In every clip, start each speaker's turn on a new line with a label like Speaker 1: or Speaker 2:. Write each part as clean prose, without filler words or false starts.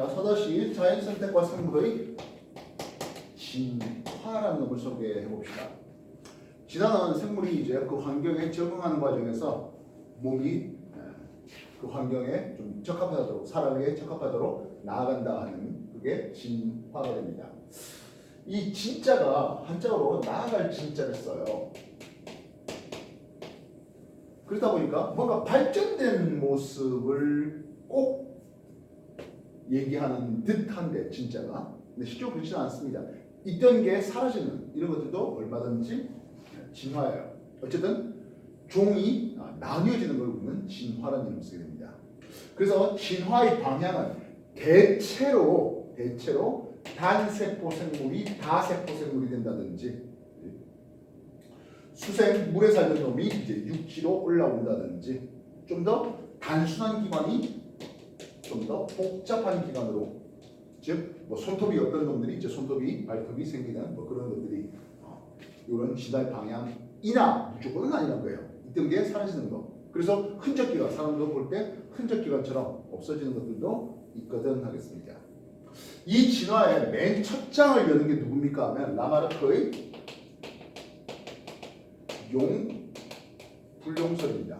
Speaker 1: 자, 4-1 자연 선택과 생물의 진화라는 놈을 소개해 봅시다. 진화는 생물이 이제 그 환경에 적응하는 과정에서 몸이 그 환경에 좀 적합하도록, 사람에게 적합하도록 나아간다 하는 그게 진화가 됩니다. 이 진자가 한자어로 나아갈 진자를 써요. 그러다 보니까 뭔가 발전된 모습을 꼭 얘기하는 듯한데 진짜가, 근데 실제로 그렇지는 않습니다. 있던 게 사라지는 이런 것들도 얼마든지 진화예요. 어쨌든 종이 나뉘어지는 걸 보면 진화라는 이름을 쓰게 됩니다. 그래서 진화의 방향은 대체로 단세포 생물이 다세포 생물이 된다든지, 수생 물에 살던 놈이 이제 육지로 올라온다든지, 좀 더 단순한 기관이 좀 더 복잡한 기관으로, 즉 뭐 손톱이 없던 놈들이 이제 손톱이 발톱이 생기는 뭐 그런 것들이 이런 진화의 방향이나 무조건은 아니란 거예요. 있던 게 사라지는 거. 그래서 흔적기관, 사람도 볼 때 흔적기관처럼 없어지는 것들도 있거든 하겠습니다. 이 진화의 맨 첫 장을 여는 게 누굽니까 하면 라마르크의 용불용설입니다.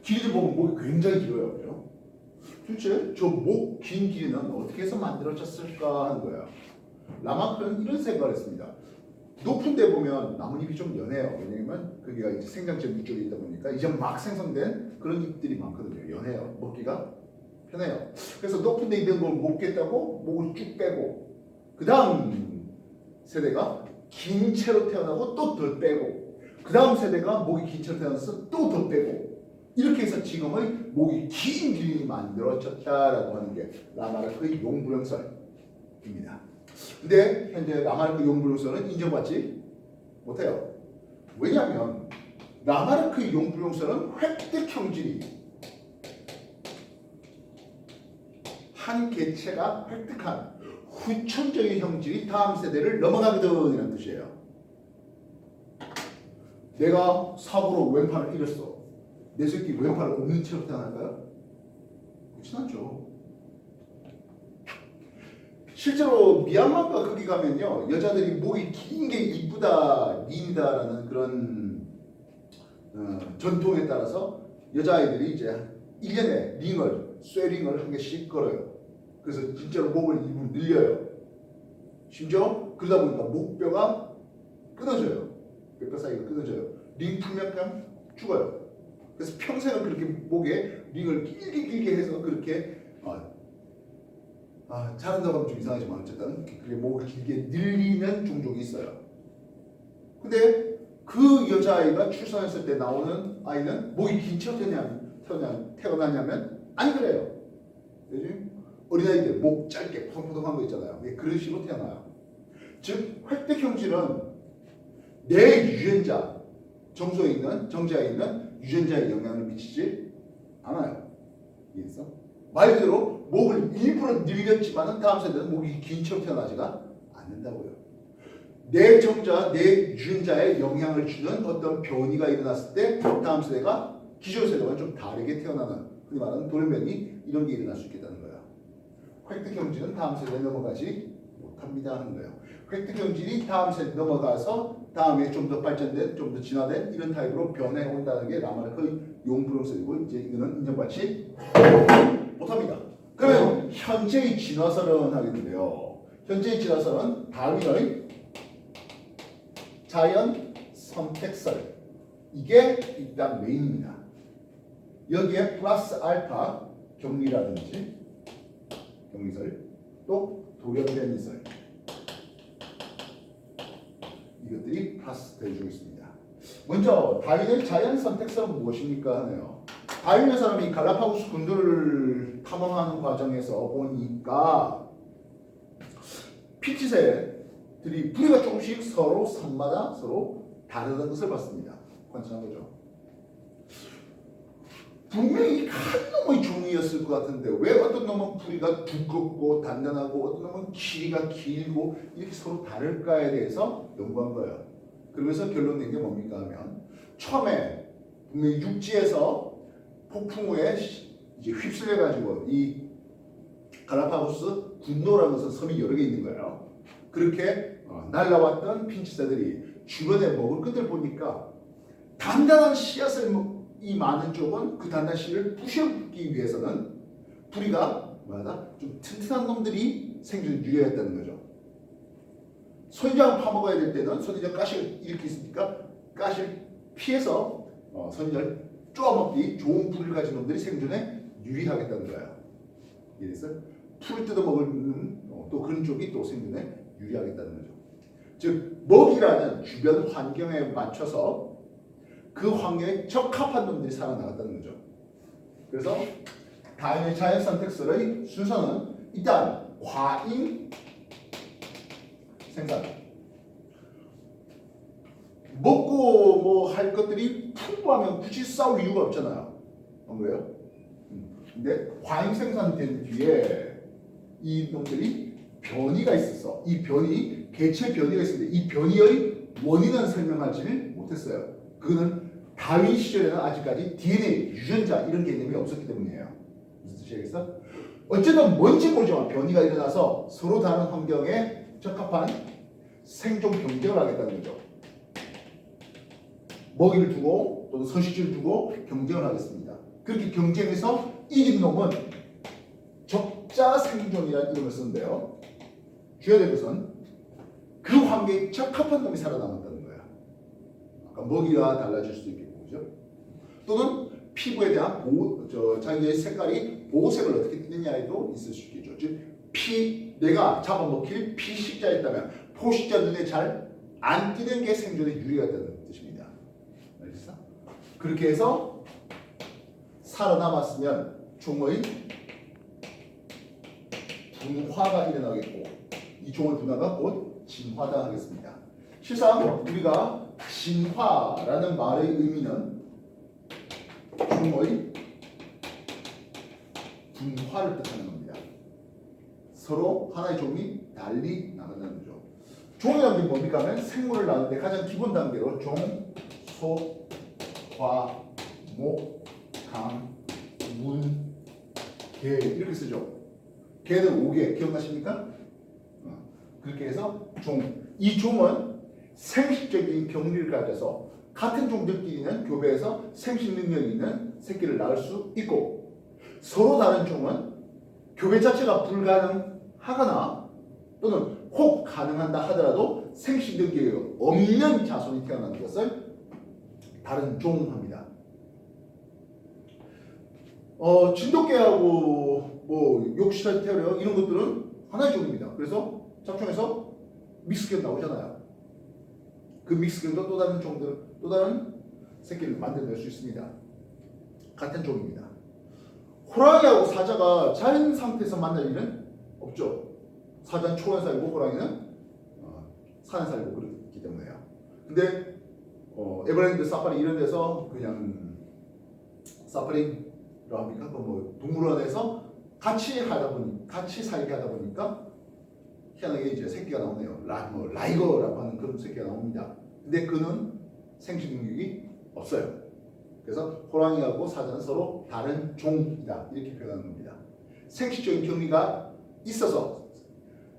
Speaker 1: 길이를 보면 목이 굉장히 길어요. 그죠? 도대체 저 목 긴 길이는 어떻게 해서 만들어졌을까 하는 거예요. 라마르크는 이런 생각을 했습니다. 높은 데 보면 나뭇잎이 좀 연해요. 왜냐면 거기가 이제 생장점 위쪽에 있다 보니까 이제 막 생성된 그런 잎들이 많거든요. 연해요. 먹기가 편해요. 그래서 높은 데 있는 걸 못 깼다고 목을 쭉 빼고, 그 다음 세대가 긴 채로 태어나고 또 더 빼고, 그 다음 세대가 목이 긴 채로 태어나서 또 더 빼고, 이렇게 해서 지금의 목이 긴 기린이 만들어졌다라고 하는 게 라마르크의 용불용설입니다. 근데 현재 라마르크 용불용설은 인정받지 못해요. 왜냐하면 라마르크의 용불용설은 획득 형질이, 한 개체가 획득한 후천적인 형질이 다음 세대를 넘어가거든 이라는 뜻이에요. 내가 사고로 왼팔을 잃었어. 내 새끼 왼팔 없는 채로 태어날까요? 그렇진 않죠. 실제로 미얀마가 거기 가면요, 여자들이 목이 긴 게 이쁘다, 미인이다라는 그런 전통에 따라서 여자아이들이 이제 1년에 쇠링을 한 개씩 걸어요. 그래서 진짜로 목을 일부러 늘려요. 심지어 그러다 보니까 목뼈가 끊어져요. 뼈 사이가 끊어져요. 링 풀면 그냥 죽어요. 그래서 평생을 그렇게 목에 링을 길게 해서 그렇게 잘한다고 하면 좀 이상하지만 어쨌든 그게 목을 길게 늘리는 종족이 있어요. 근데 그 여자아이가 출산했을 때 나오는 아이는 목이 긴 채로 태어나냐면 안 그래요. 그지? 어린아이들 목 짧게 포동포동한 거 있잖아요. 그런 식으로 태어나요. 즉 획득 형질은 내 유전자, 정자에 있는 유전자에 영향을 미치지 않아요. 이해했어? 말 그대로 목을 일부러 늘렸지만은 다음 세대는 목이 긴 채로 태어나지가 않는다고요. 내 정자, 내 유전자에 영향을 주는 어떤 변이가 일어났을 때 다음 세대가 기존 세대와 좀 다르게 태어나는, 흔히 말하는 돌변이, 이런 게 일어날 수 있겠다는 거예요. 획득 형질은 다음 세대에 넘어가지 못합니다 하는 거예요. 획득 형질이 다음 세대 넘어가서 다음에 좀 더 발전된, 좀 더 진화된 이런 타입으로 변해 온다는 게 라마르크의 용불용설이고, 이제 이거는 인정받지 못합니다. 그러면 현재의 진화설은 하겠는데요. 현재의 진화설은 다윈의 자연 선택설, 이게 일단 메인입니다. 여기에 플러스 알파 격리라든지 격리설, 또 돌연변이설, 이것들이 플러스 되어주고 있습니다. 먼저 다윈의 자연 선택설은 무엇입니까 하네요. 다윈의 사람이 갈라파고스 군도를 탐험하는 과정에서 보니까 피치새들이 부리가 조금씩 서로 산마다 서로 다르다는 것을 봤습니다. 관찰한 거죠. 분명히 한 놈의 종이었을 것 같은데 왜 어떤 놈은 부리가 두껍고 단단하고 어떤 놈은 길이가 길고 이렇게 서로 다를까에 대해서 연구한 거예요. 그러면서 결론 낸 게 뭡니까 하면, 처음에 분명히 육지에서 폭풍 후에 이제 휩쓸려가지고 이 갈라파고스 군도라는 것은 섬이 여러 개 있는 거예요. 그렇게 날라왔던 핀치새들이 주변에 먹을 것들 보니까 단단한 씨앗을 이 많은 쪽은 그 단단한 씨를 부셔먹기 위해서는 부리가 좀 튼튼한 놈들이 생존 유리했다는 거죠. 선인장을 파먹어야 될 때는 선인장 가시를 일으킬 수 있으니까 가시를 피해서 선인장을 쪼아먹기 좋은 부리를 가진 놈들이 생존에 유리하겠다는 거예요. 이래서 풀 뜯어먹는 또 그런 쪽이 또 생존에 유리하겠다는 거죠. 즉 먹이라는 주변 환경에 맞춰서 그 환경에 적합한 놈들이 살아나갔다는 거죠. 그래서 다윈의 자연 선택설의 순서는 일단 과잉 생산. 먹고 뭐 할 것들이 풍부하면 굳이 싸울 이유가 없잖아요. 안 그래요? 근데 과잉 생산된 뒤에 이 놈들이 변이가 있었어. 이 변이, 개체 변이가 있었는데 이 변이의 원인은 설명하지는 못했어요. 그거는 다윈 시절에는 아직까지 DNA 유전자 이런 개념이 없었기 때문이에요. 무슨 뜻이겠어? 어쨌든 뭔지 모르지만 변이가 일어나서 서로 다른 환경에 적합한 생존 경쟁을 하겠다는 거죠. 먹이를 두고 또는 서식지를 두고 경쟁을 하겠습니다. 그렇게 경쟁해서 이긴 놈은 적자 생존이라는 이름을 쓰는데요. 주의해야 될 것은 그 환경에 적합한 놈이 살아남았다는 거야. 아까 먹이와 달라질 수도 있겠고, 그죠? 또는 피부에 대한 자기의 색깔이 보호색을 어떻게 띠느냐에도 있을 수 있겠죠. 즉, 내가 잡아먹힐 피식자였다면 포식자 눈에 잘 안 띄는 게 생존에 유리가 된다는 뜻입니다. 알겠어? 그렇게 해서 살아남았으면 종의 분화가 일어나겠고 이 종의 분화가 곧 진화다 하겠습니다. 실상 우리가 진화라는 말의 의미는 종의 분화를 뜻하는 겁니다. 서로 하나의 종이 달리 나간다는 거죠. 종이라는 게 뭡니까 하면 생물을 나누는데 가장 기본 단계로 종, 소, 과, 목, 강, 문, 개 이렇게 쓰죠. 개는 5개 기억나십니까? 그렇게 해서 종. 이 종은 생식적인 경리를 가져서 같은 종들끼리는 교배해서 생식 능력이 있는 새끼를 낳을 수 있고 서로 다른 종은 교배 자체가 불가능하거나 또는 혹 가능한다 하더라도 생식 능력이 없는 자손이 태어나는 것을 다른 종합니다. 진돗개하고 뭐 욕실할 테러 이런 것들은 하나의 종입니다. 그래서 잡종에서 믹스견 나오잖아요. 그 믹스견도 또 다른 종들, 또 다른 새끼를 만들어낼 수 있습니다. 같은 종입니다. 호랑이하고 사자가 자연 상태에서 만날 일은 없죠. 사자는 초원에 살고 호랑이는 산에 살고 그렇기 때문에요. 근데 에버랜드 사파리 이런 데서 그냥 사파리라고 합니까? 뭐 동물원에서 같이 살게 하다 보니까 희한하게 이제 새끼가 나오네요. 라이거라고 하는 그런 새끼가 나옵니다. 근데 그는 생식 능력이 없어요. 그래서 호랑이하고 사자는 서로 다른 종이다 이렇게 표현하는 겁니다. 생식적인 경리가 있어서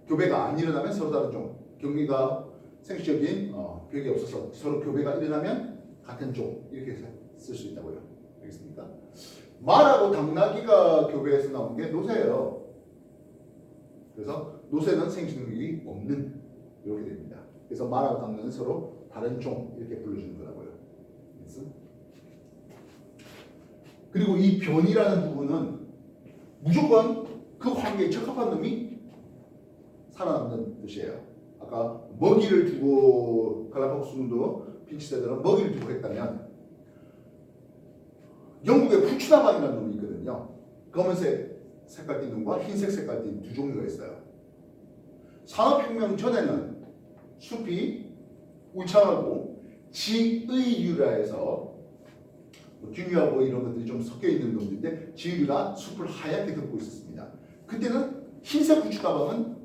Speaker 1: 교배가 안 일어나면 서로 다른 종, 경리가 생식적인 벽이 없어서 서로 교배가 일어나면 같은 종 이렇게 쓸 수 있다고요. 알겠습니까? 말하고 당나귀가 교배에서 나온 게 노새예요. 그래서 노새는 생식 능력이 없는 이렇게 됩니다. 그래서 말하고 당나귀는 서로 다른 종 이렇게 불러주는 거라고요. 그래서 그리고 이 변이라는 부분은 무조건 그 환경에 적합한 놈이 살아남는 뜻이에요. 아까 먹이를 두고 갈라파고스군도 핀치새들은 먹이를 두고 했다면 영국에 후추나방이라는 놈이 있거든요. 검은색 색깔 띤 놈과 흰색 색깔 띤 두 종류가 있어요. 산업혁명 전에는 숲이 울창하고 지의유라해서 균류하고 이런 것들이 좀 섞여 있는 놈들인데 지의유가 숲을 하얗게 덮고 있었습니다. 그때는 흰색 후추나방은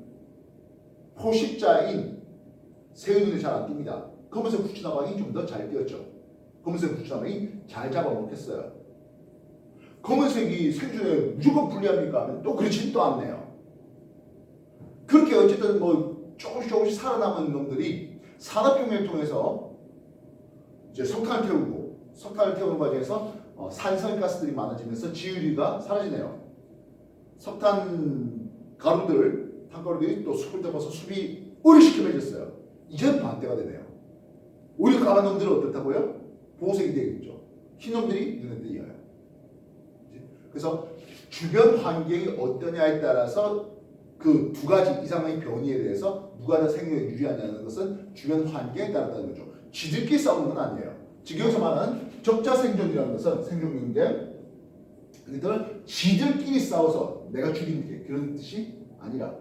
Speaker 1: 포식자인 새의 눈에 잘 안 띕니다. 검은색 후추나방이 좀 더 잘 띄었죠. 검은색 후추나방이 잘 잡아먹겠어요. 검은색이 생존에 무조건 불리합니까? 하면 또 그렇지는 또 않네요. 그렇게 어쨌든 뭐 조금씩 살아남은 놈들이 산업혁명을 통해서 이제 석탄을 태우는 과정에서 산성가스들이 많아지면서 지유류가 사라지네요. 석탄 가루들, 탄가루들이 또 숲을 덮어서 숲이 오래시켜져졌어요. 이제는 반대가 되네요. 오히려 까만 놈들은 어떻다고요? 보호색이 되겠죠. 흰 놈들이 눈에 띄어요. 그래서 주변 환경이 어떠냐에 따라서 그 두 가지 이상의 변이에 대해서 누가 더 생명에 유리하냐는 것은 주변 환경에 따랐다는 거죠. 지들끼리 싸우는 건 아니에요. 지금 여기서 말하는 적자 생존이라는 것은 생존 경쟁, 그들 지들끼리 싸워서 내가 죽이는 게 그런 뜻이 아니라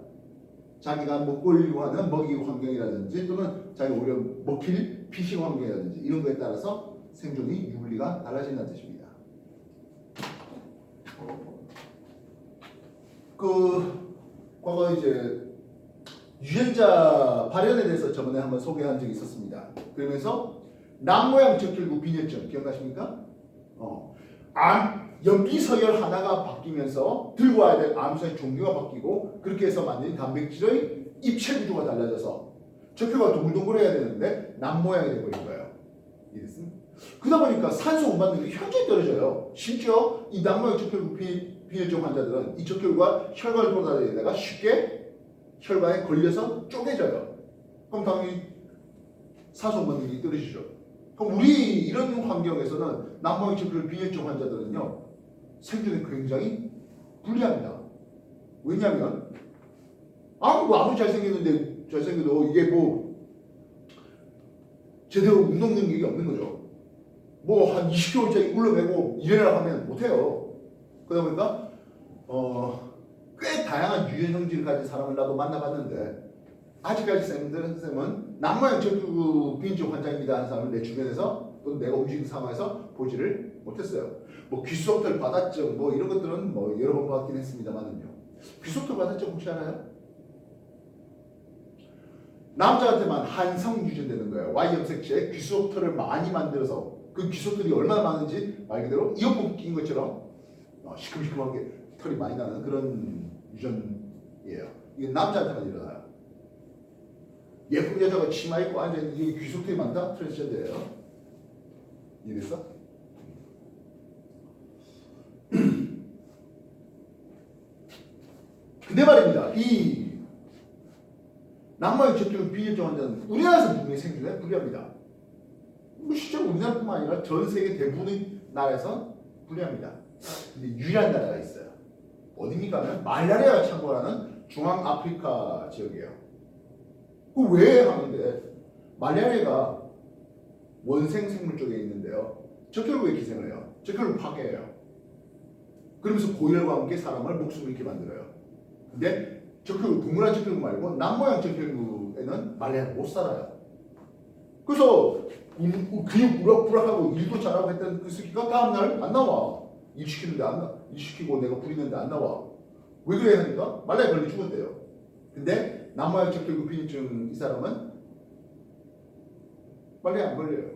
Speaker 1: 자기가 먹으려고 하는 먹이 환경이라든지 또는 자기가 오히려 먹힐 피식 환경이라든지 이런 거에 따라서 생존이 윤리가 달라진다는 뜻입니다. 과거 이제 유전자 발현에 대해서 저번에 한번 소개한 적이 있었습니다. 그러면서 남모양 적혈구 빈혈증 기억나십니까? 염기 서열 하나가 바뀌면서 들고 와야 될 암소의 종류가 바뀌고 그렇게 해서 만든 단백질의 입체 구조가 달라져서 적혈구가 동글동글해야 되는데 남모양이 돼버린 거예요. 이랬습니다. 그러다 보니까 산소 운반 능력이 현저히 떨어져요. 심지어 이 남모양 적혈구 빈혈증 환자들은 이 적혈구가 혈관을 돌아다니다가 쉽게 혈관에 걸려서 쪼개져요. 그럼 당연히 산소 운반 능력이 떨어지죠. 그럼 우리 이런 환경에서는 남모양 적혈구 빈혈증 환자들은요 생존에 굉장히 불리합니다. 왜냐하면 아무리 잘생겨도 이게 뭐 제대로 운동 능력이 없는 거죠. 뭐 한 20kg짜리 울러매고 일어나 하면 못해요. 그러다 보니까 꽤 다양한 유전 성질을 가진 사람을 나도 만나봤는데 아직까지 쌤은 남모양 적혈구 빈혈증 환자입니다 하는 사람을 내 주변에서 또 내가 움직이는 상황에서 보지를 못했어요. 뭐 귀속털 받았증 뭐 이런 것들은 뭐 여러 번 받긴 했습니다만은요. 귀속털 받았증 혹시 알아요? 남자한테만 한성 유전되는 거예요. Y염색체에 귀속털을 많이 만들어서 그 귀속털이 얼마나 많은지 말 그대로 이어폰 낀 것처럼 시큼시큼하게 털이 많이 나는 그런 유전이에요. 이게 남자한테만 일어나요. 예쁜 여자가 치마 입고 앉아있는 게 귀속털이 많다? 트랜스젠더예요. 이해됐어? 근데 말입니다. 이 남모양 적혈구 빈혈증 환자는 우리나라에서 분명히 생존에 불리합니다. 뭐 실제로 우리나라뿐만 아니라 전 세계 대부분의 나라에서 불리합니다. 근데 유일한 나라가 있어요. 어디입니까? 하면 말라리아가 창궐하는 중앙아프리카 지역이에요. 그 왜 하는데 말라리아가 원생 생물 쪽에 있는데요. 적혈구에 기생을 해요. 적혈구 파괴해요. 그러면서 고열과 함께 사람을 목숨을 잃게 만들어요. 근데 적혈구, 동그란 적혈구 말고 남모양 적혈구에는 말라리아가 못 살아요. 그래서 근육 우락부락하고 일도 잘하고 했던 그 새끼가 다음날 안 나와. 일 시키고 내가 부리는데 안 나와. 왜 그래 하니까 말라리아 걸려 죽었대요. 근데 남모양 적혈구 빈혈증 이 사람은 말라리아 안 걸려요.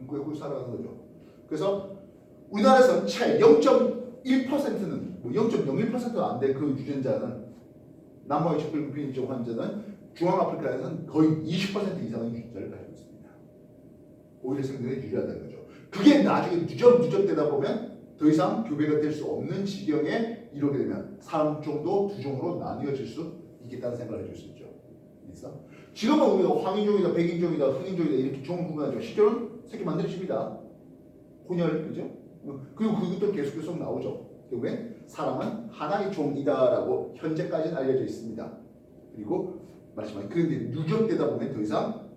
Speaker 1: 그게 살아가는 거죠. 그래서 우리나라에서는 채 0.1%는 뭐 0.01%도 안 될 그 유전자는 남모양 적혈구 빈혈증 환자는 중앙아프리카에서는 거의 20% 이상의 유전자를 가지고 있습니다. 오히려 생존에 유리하다는 거죠. 그게 나중에 누적되다 보면 더 이상 교배가 될 수 없는 지경에 이르게 되면 사람종도 두 종으로 나뉘어질 수 있겠다는 생각을 해줄 수 있죠. 그래서 지금은 우리가 황인종이다, 백인종이다, 흑인종이다 이렇게 종을 구분하죠. 실제로는 새끼 만들어집니다. 혼혈, 그죠? 그리고 그것도 계속 나오죠. 결국엔 사람은 하나의 종이다라고 현재까지는 알려져 있습니다. 그리고 말씀하신 그런데 누적되다 보면 더 이상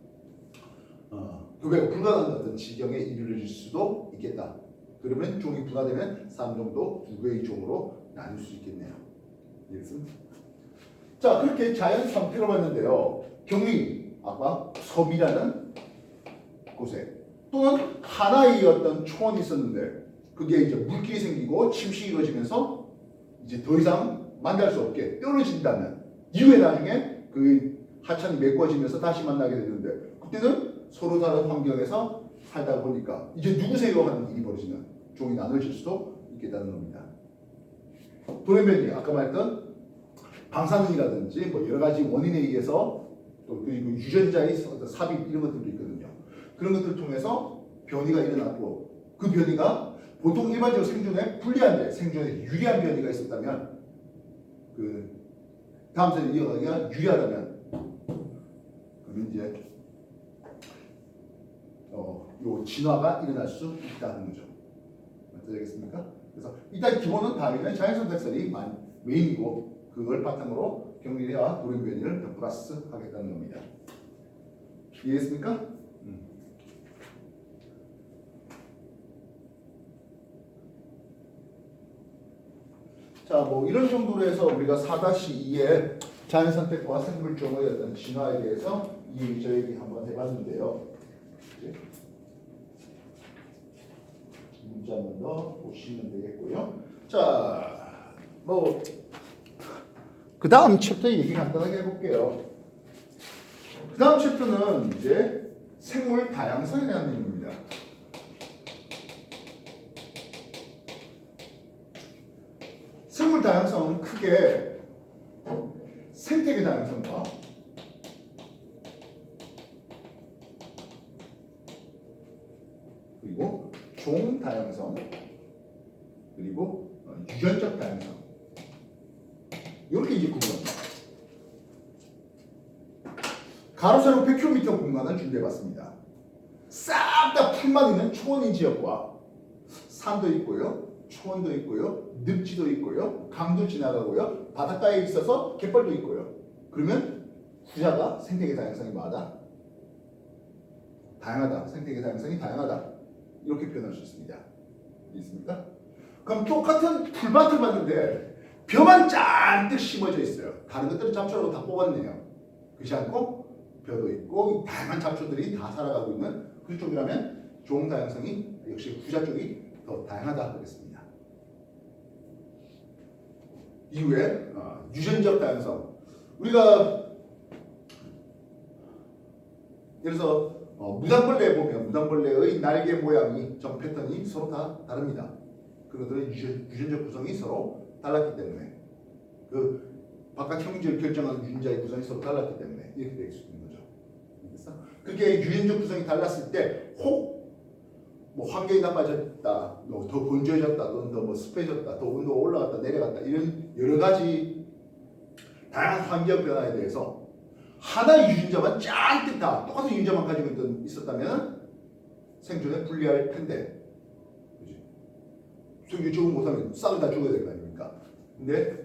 Speaker 1: 교배가 불가능한 어떤 지경에 이르러질 수도 있겠다. 그러면 종이 분화되면 사람종도 두 개의 종으로 나눌 수 있겠네요. 이해됐습니까? 자, 그렇게 자연 상태로 봤는데요. 경리, 아까 섬이라는 곳에 또는 하나의 어떤 초원이 있었는데 그게 이제 물길이 생기고 침식이 이루어지면서 이제 더 이상 만날 수 없게 떨어진다면 이후에 나중에 그 하천이 메꿔지면서 다시 만나게 되는데 그때는 서로 다른 환경에서 살다 보니까 이제 누구세요 하는 일이 벌어지면 종이 나눠질 수도 있겠죠. 있겠다는 겁니다. 돌연변이 아까 말했던 방사능이라든지 뭐 여러 가지 원인에 의해서 또 그리고 유전자의 어떤 삽입 이런 것들도 있거든요. 그런 것들을 통해서 변이가 일어났고 그 변이가 보통 일반적으로 생존에 불리한데 생존에 유리한 변이가 있었다면 그 다음 세대 이어가기가 유리하다면 그러면 이제 요 진화가 일어날 수 있다는 거죠. 되겠습니까? 그래서 일단 기본은 다윈의 자연선택설이 메인이고 그걸 바탕으로 경리와 돌연변이를 더 플러스 하겠다는 겁니다. 이해했습니까? 자, 뭐 이런 정도로 해서 우리가 4-2의 자연선택과 생물종의 어떤 진화에 대해서 저 얘기 한번 해봤는데요. 문자 한번 더 보시면 되겠고요. 자, 뭐 그 다음 챕터 얘기 간단하게 해볼게요. 그 다음 챕터는 이제 생물 다양성에 대한 내용입니다. 생물 다양성은 크게 생태계 다양성과 그리고 종 다양성 그리고 유전적 다양성 이렇게 이제 구분합니다. 가로 세로 100km 공간을 준비해봤습니다. 싹 다 풀만 있는 초원인 지역과 산도 있고요, 초원도 있고요, 늪지도 있고요, 강도 지나가고요, 바닷가에 있어서 갯벌도 있고요. 그러면 후자가 생태계 다양성이 뭐하다? 다양하다. 생태계 다양성이 다양하다. 이렇게 표현할 수 있습니다. 있습니까? 그럼 똑같은 풀밭을 봤는데 벼만 잔뜩 심어져 있어요. 다른 것들은 잡초라고 다 뽑았네요. 그렇지 않고 벼도 있고 다양한 잡초들이 다 살아가고 있는 그 쪽이라면 종 다양성이 역시 후자 쪽이 더 다양하다 하겠습니다. 이후에 유전적 다양성. 우리가 예를 들어서 무당벌레에 보면 무당벌레의 날개 모양이 점 패턴이 서로 다 다릅니다. 그것들의 유전적 구성이 서로 달랐기 때문에 그 바깥 형질을 결정하는 유전자의 구성이 서로 달랐기 때문에 이렇게 될 수 있는 거죠. 알겠어? 그렇게 유전적 구성이 달랐을 때 혹 뭐 환경이 나빠졌다, 더 건조해졌다, 또는 더 뭐 습해졌다, 더 온도가 올라갔다 내려갔다 이런 여러 가지 다양한 환경 변화에 대해서 하나의 유전자만 잔뜩 다 똑같은 유전자만 가지고 있었다면 생존에 불리할 텐데, 그렇지? 생존 적응 못하면 싹을 다 죽어야 될 거 아닙니까? 근데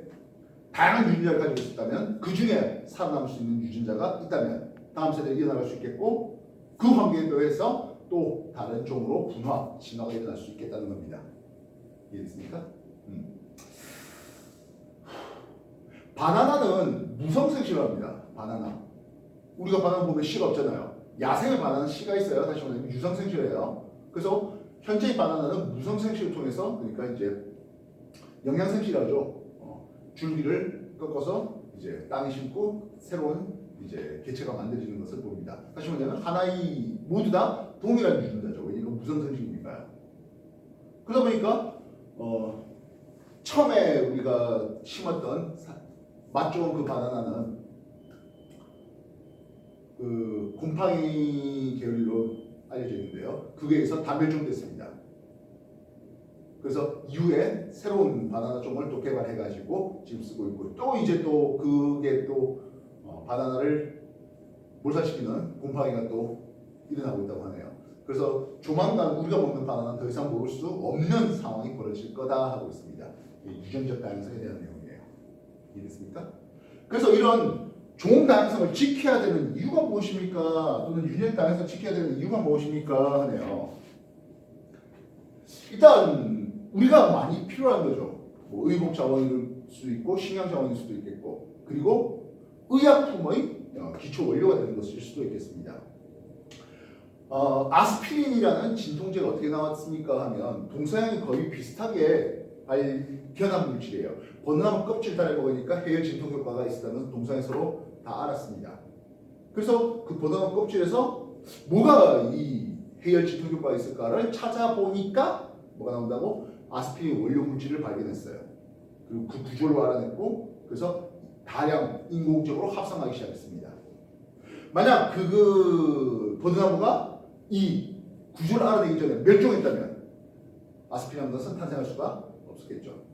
Speaker 1: 다양한 유전자를 가지고 있었다면 그 중에 살아남을 수 있는 유전자가 있다면 다음 세대에 이어나갈 수 있겠고 그 환경에 의해서 또 다른 종으로 분화, 진화가 일어날 수 있겠다는 겁니다. 이해됐습니까? 바나나는 무성생식을 바나나. 우리가 바나나 보면 씨가 없잖아요. 야생의 바나나는 씨가 있어요. 다시 말하면 유성생식이에요. 그래서 현재의 바나나는 무성생식을 통해서 그러니까 이제 영양생식이라고 하죠. 줄기를 꺾어서 이제 땅에 심고 새로운 이제 개체가 만들어지는 것을 봅니다. 다시 말하면 하나의 모두 다 동일한 유전자죠. 왜냐면 무성생식이니까요. 그러다 보니까 처음에 우리가 심었던 맛 좋은 그 바나나는 그 곰팡이 계열로 알려져 있는데요. 그게 의해서 단멸종됐습니다. 그래서 이후에 새로운 바나나 종을 또 개발해가지고 지금 쓰고 있고 또 이제 또 그게 또 바나나를 몰살시키는 곰팡이가 또 일어나고 있다고 하네요. 그래서 조만간 우리가 먹는 바나나는 더 이상 먹을 수 없는 상황이 벌어질 거다 하고 있습니다. 유전적 다양성에 대한 내용이에요. 이해됐습니까? 그래서 이런 종 다양성을 지켜야 되는 이유가 무엇입니까? 또는 유전 다양성을 지켜야 되는 이유가 무엇입니까? 하네요. 일단 우리가 많이 필요한 거죠. 뭐 의복 자원일 수도 있고 식량 자원일 수도 있겠고 그리고 의약품의 기초 원료가 되는 것일 수도 있겠습니다. 아스피린이라는 진통제가 어떻게 나왔습니까? 하면 동서양이 거의 비슷하게 발견한 물질이에요. 벚나무 껍질 달에 먹으니까 해열 진통 효과가 있었다는 동서양이 서로 다 알았습니다. 그래서 그 벚나무 껍질에서 뭐가 이 해열 진통 효과가 있을까를 찾아보니까 뭐가 나온다고? 아스피린 원료 물질을 발견했어요. 그리고 그 구조를 알아냈고 그래서 다량 인공적으로 합성하기 시작했습니다. 만약 그 버드나무가 이 구조를 알아내기 전에 멸종했다면 아스피린 암컷은 탄생할 수가 없었겠죠.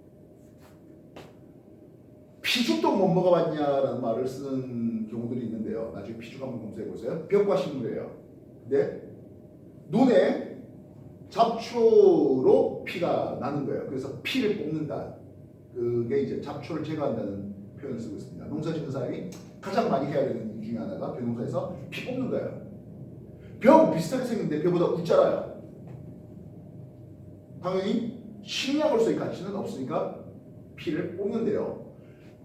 Speaker 1: 피죽도 못 먹어봤냐라는 말을 쓰는 경우들이 있는데요. 나중에 피죽 한번 검사해 보세요. 벽과 식물이에요. 근데 눈에 잡초로 피가 나는 거예요. 그래서 피를 뽑는다. 그게 이제 잡초를 제거한다는 표현을 쓰고 있습니다. 농사 짓는 사람이 가장 많이 해야 되는 일 중에 하나가 벼농사에서 피 뽑는 거예요. 벼하고 비슷하게 생긴데 벼보다 웃자라요. 당연히 식량으로서의 가치는 없으니까 피를 뽑는데요.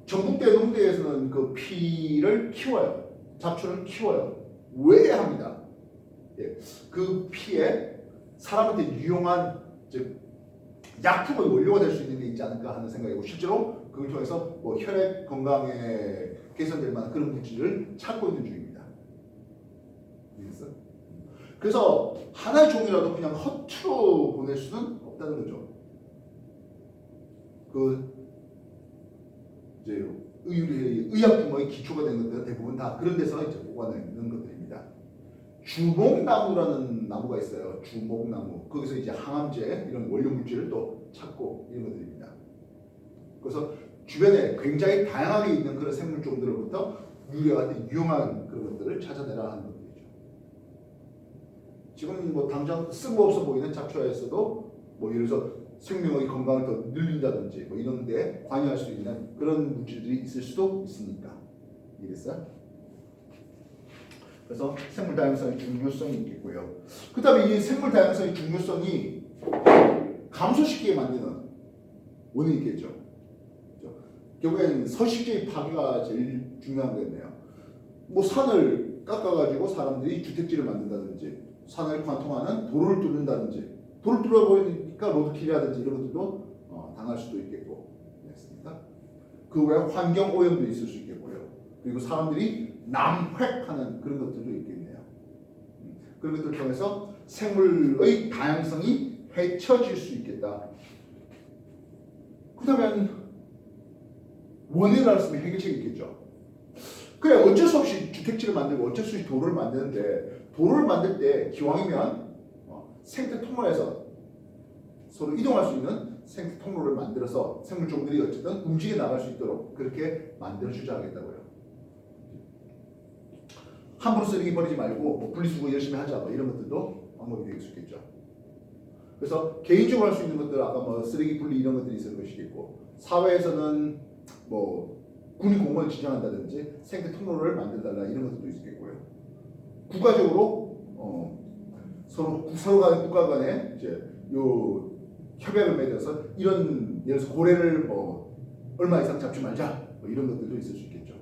Speaker 1: 전북대 농대에서는 그 피를 키워요. 잡초를 키워요. 왜 합니다. 예, 그 피에 사람한테 유용한 즉 약품의 원료가 될 수 있는 게 있지 않을까 하는 생각이고 실제로 그걸 통해서 뭐 혈액 건강에 개선될 만한 그런 물질을 찾고 있는 중입니다. 알겠어요? 그래서 하나의 종이라도 그냥 허투루 보낼 수는 없다는 거죠. 그 이제 의약품의 기초가 되는 것들은 대부분 다 그런 데서 이제 보관되어 있는 것들입니다. 주목나무라는 나무가 있어요. 주목나무. 거기서 이제 항암제 이런 원료 물질을 또 찾고 이런 것들입니다. 그래서 주변에 굉장히 다양하게 있는 그런 생물종들로부터 유래한테 유용한 그런 것들을 찾아내라 하는 것들이죠. 지금 뭐 당장 쓸모없어 보이는 잡초에서도 뭐 예를 들어서 생명의 건강을 더 늘린다든지 뭐 이런 데 관여할 수 있는 그런 물질들이 있을 수도 있으니까. 이해됐어요? 그래서 생물 다양성의 중요성이 있겠고요. 그 다음에 이 생물 다양성의 중요성이 감소시키게 만드는 원인이 있겠죠. 결국엔 서식지의 파괴가 제일 중요한 거겠네요. 뭐 산을 깎아가지고 사람들이 주택지를 만든다든지 산을 관통하는 도로를 뚫는다든지 도를 뚫어버리니까 로드킬이라든지 이런 것들도 당할 수도 있겠고 그렇습니까? 그 외에 환경 오염도 있을 수 있겠고요. 그리고 사람들이 남획하는 그런 것들도 있겠네요. 그런 것들을 통해서 생물의 다양성이 해쳐질 수 있겠다. 그렇다면 원인을 알았으면 해결책이 있겠죠. 그래 어쩔 수 없이 주택지를 만들고 어쩔 수 없이 도로를 만드는데 도로를 만들 때 기왕이면 생태 통로에서 서로 이동할 수 있는 생태 통로를 만들어서 생물종들이 어쨌든 움직여 나갈 수 있도록 그렇게 만들어주자 하겠다고요. 함부로 쓰레기 버리지 말고 뭐 분리수거 열심히 하자 뭐 이런 것들도 방법이 될 수 있겠죠. 그래서 개인적으로 할 수 있는 것들 아까 뭐 쓰레기 분리 이런 것들이 있을 것이겠고 사회에서는 뭐 군인 공무원을 지정한다든지 생태 통로를 만들달라 이런 것들도 있겠고요. 국가적으로 서로 간의 국가 간에 이제 요 협약을 맺어서 이런 예를 들어서 고래를 뭐 얼마 이상 잡지 말자 뭐 이런 것들도 있을 수 있겠죠.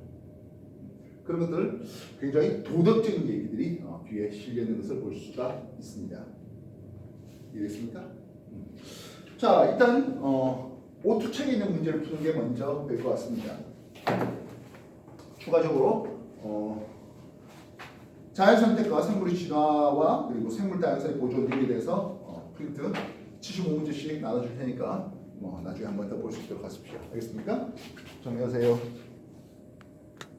Speaker 1: 그런 것들 굉장히 도덕적인 얘기들이 뒤에 실려 있는 것을 볼 수가 있습니다. 이해됐습니까? 자 일단 오투책에 있는 문제를 푸는 게 먼저 될 것 같습니다. 추가적으로 자연선택과 생물의 진화와 그리고 생물 다양성의 보존 등에 대해서 프린트 75문제씩 나눠줄 테니까 뭐 나중에 한 번 더 볼 수 있도록 하십시오. 알겠습니까? 정리하세요.